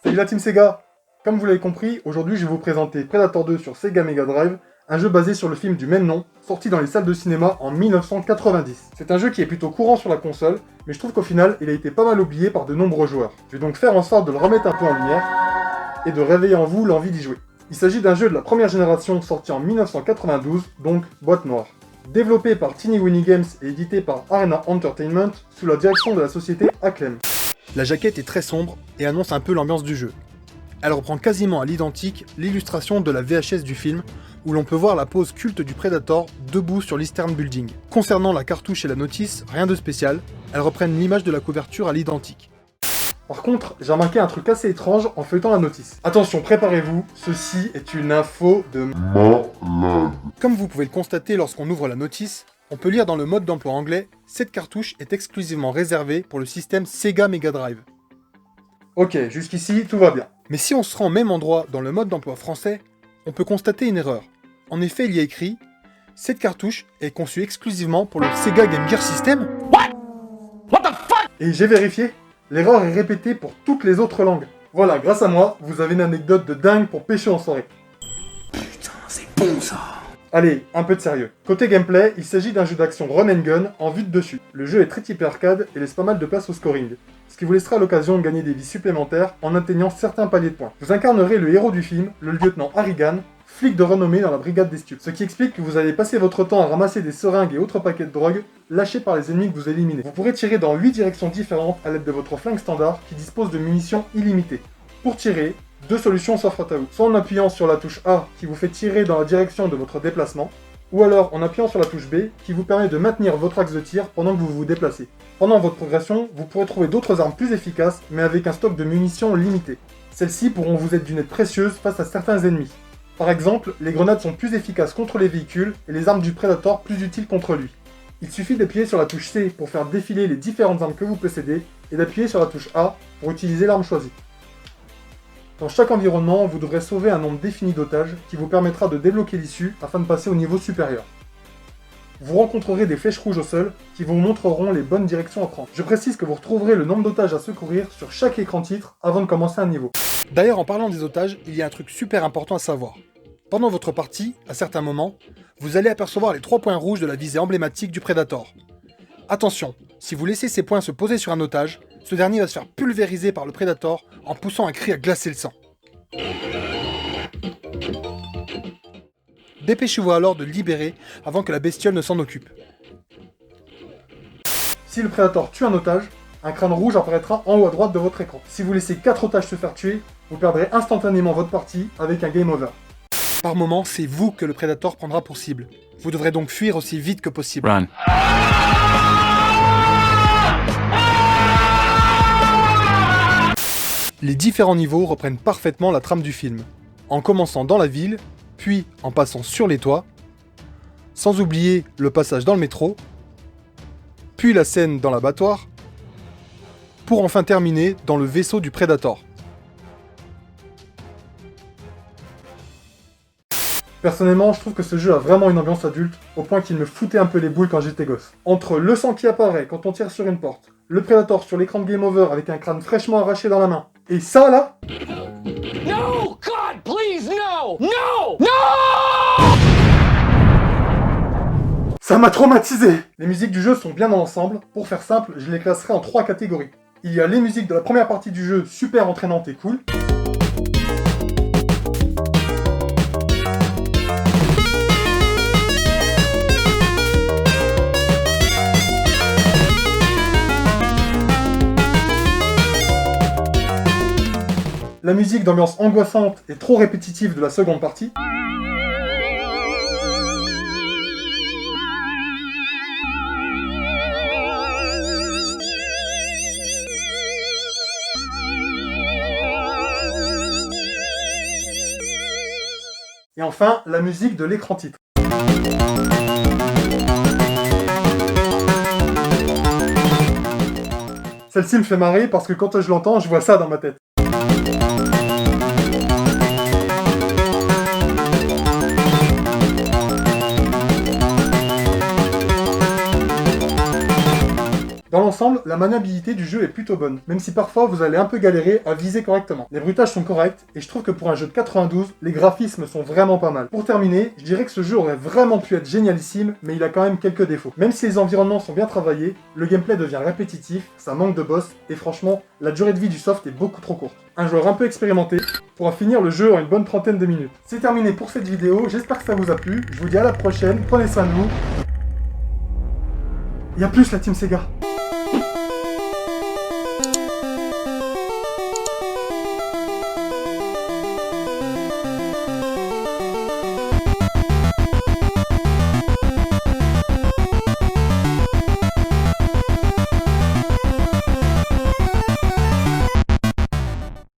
Salut la team Sega. Comme vous l'avez compris, aujourd'hui je vais vous présenter Predator 2 sur Sega Mega Drive, un jeu basé sur le film du même nom, sorti dans les salles de cinéma en 1990. C'est un jeu qui est plutôt courant sur la console, mais je trouve qu'au final, il a été pas mal oublié par de nombreux joueurs. Je vais donc faire en sorte de le remettre un peu en lumière, et de réveiller en vous l'envie d'y jouer. Il s'agit d'un jeu de la première génération sorti en 1992, donc boîte noire. Développé par Teeny Weeny Games et édité par Arena Entertainment, sous la direction de la société Acclaim. La jaquette est très sombre et annonce un peu l'ambiance du jeu. Elle reprend quasiment à l'identique l'illustration de la VHS du film, où l'on peut voir la pose culte du Predator debout sur l'Eastern Building. Concernant la cartouche et la notice, rien de spécial, elles reprennent l'image de la couverture à l'identique. Par contre, j'ai remarqué un truc assez étrange en feuilletant la notice. Attention, préparez-vous, ceci est une info de malade. Comme vous pouvez le constater lorsqu'on ouvre la notice, on peut lire dans le mode d'emploi anglais « Cette cartouche est exclusivement réservée pour le système Sega Mega Drive ». Ok, jusqu'ici, tout va bien. Mais si on se rend au même endroit dans le mode d'emploi français, on peut constater une erreur. En effet, il y a écrit « Cette cartouche est conçue exclusivement pour le Sega Game Gear System ». What the fuck? Et j'ai vérifié, l'erreur est répétée pour toutes les autres langues. Voilà, grâce à moi, vous avez une anecdote de dingue pour pêcher en soirée. Putain, c'est bon ça! Allez, un peu de sérieux. Côté gameplay, il s'agit d'un jeu d'action run and gun en vue de dessus. Le jeu est très typé arcade et laisse pas mal de place au scoring, ce qui vous laissera l'occasion de gagner des vies supplémentaires en atteignant certains paliers de points. Vous incarnerez le héros du film, le lieutenant Harrigan, flic de renommée dans la brigade des stupes, ce qui explique que vous allez passer votre temps à ramasser des seringues et autres paquets de drogue lâchés par les ennemis que vous éliminez. Vous pourrez tirer dans 8 directions différentes à l'aide de votre flingue standard qui dispose de munitions illimitées. Pour tirer, deux solutions s'offrent à vous, soit en appuyant sur la touche A qui vous fait tirer dans la direction de votre déplacement, ou alors en appuyant sur la touche B qui vous permet de maintenir votre axe de tir pendant que vous vous déplacez. Pendant votre progression, vous pourrez trouver d'autres armes plus efficaces mais avec un stock de munitions limité. Celles-ci pourront vous être d'une aide précieuse face à certains ennemis. Par exemple, les grenades sont plus efficaces contre les véhicules et les armes du Predator plus utiles contre lui. Il suffit d'appuyer sur la touche C pour faire défiler les différentes armes que vous possédez et d'appuyer sur la touche A pour utiliser l'arme choisie. Dans chaque environnement, vous devrez sauver un nombre défini d'otages qui vous permettra de débloquer l'issue afin de passer au niveau supérieur. Vous rencontrerez des flèches rouges au sol qui vous montreront les bonnes directions à prendre. Je précise que vous retrouverez le nombre d'otages à secourir sur chaque écran titre avant de commencer un niveau. D'ailleurs, en parlant des otages, il y a un truc super important à savoir. Pendant votre partie, à certains moments, vous allez apercevoir les 3 points rouges de la visée emblématique du Predator. Attention, si vous laissez ces points se poser sur un otage, ce dernier va se faire pulvériser par le Predator en poussant un cri à glacer le sang. Dépêchez-vous alors de le libérer avant que la bestiole ne s'en occupe. Si le Predator tue un otage, un crâne rouge apparaîtra en haut à droite de votre écran. Si vous laissez 4 otages se faire tuer, vous perdrez instantanément votre partie avec un game over. Par moment, c'est vous que le Predator prendra pour cible. Vous devrez donc fuir aussi vite que possible. Run. Les différents niveaux reprennent parfaitement la trame du film, en commençant dans la ville, puis en passant sur les toits, sans oublier le passage dans le métro, puis la scène dans l'abattoir, pour enfin terminer dans le vaisseau du Predator. Personnellement, je trouve que ce jeu a vraiment une ambiance adulte, au point qu'il me foutait un peu les boules quand j'étais gosse. Entre le sang qui apparaît quand on tire sur une porte, le Predator sur l'écran de Game Over avec un crâne fraîchement arraché dans la main, et ça là... No! God, please, no! No! No! Ça m'a traumatisé! Les musiques du jeu sont bien dans l'ensemble, pour faire simple, je les classerai en 3 catégories. Il y a les musiques de la première partie du jeu, super entraînantes et cool. La musique d'ambiance angoissante et trop répétitive de la seconde partie. Et enfin, la musique de l'écran titre. Celle-ci me fait marrer parce que quand je l'entends, je vois ça dans ma tête. Dans l'ensemble, la maniabilité du jeu est plutôt bonne, même si parfois vous allez un peu galérer à viser correctement. Les bruitages sont corrects, et je trouve que pour un jeu de 92, les graphismes sont vraiment pas mal. Pour terminer, je dirais que ce jeu aurait vraiment pu être génialissime, mais il a quand même quelques défauts. Même si les environnements sont bien travaillés, le gameplay devient répétitif, ça manque de boss, et franchement, la durée de vie du soft est beaucoup trop courte. Un joueur un peu expérimenté pourra finir le jeu en une bonne trentaine de minutes. C'est terminé pour cette vidéo, j'espère que ça vous a plu, je vous dis à la prochaine, prenez soin de vous, et à plus la team Sega.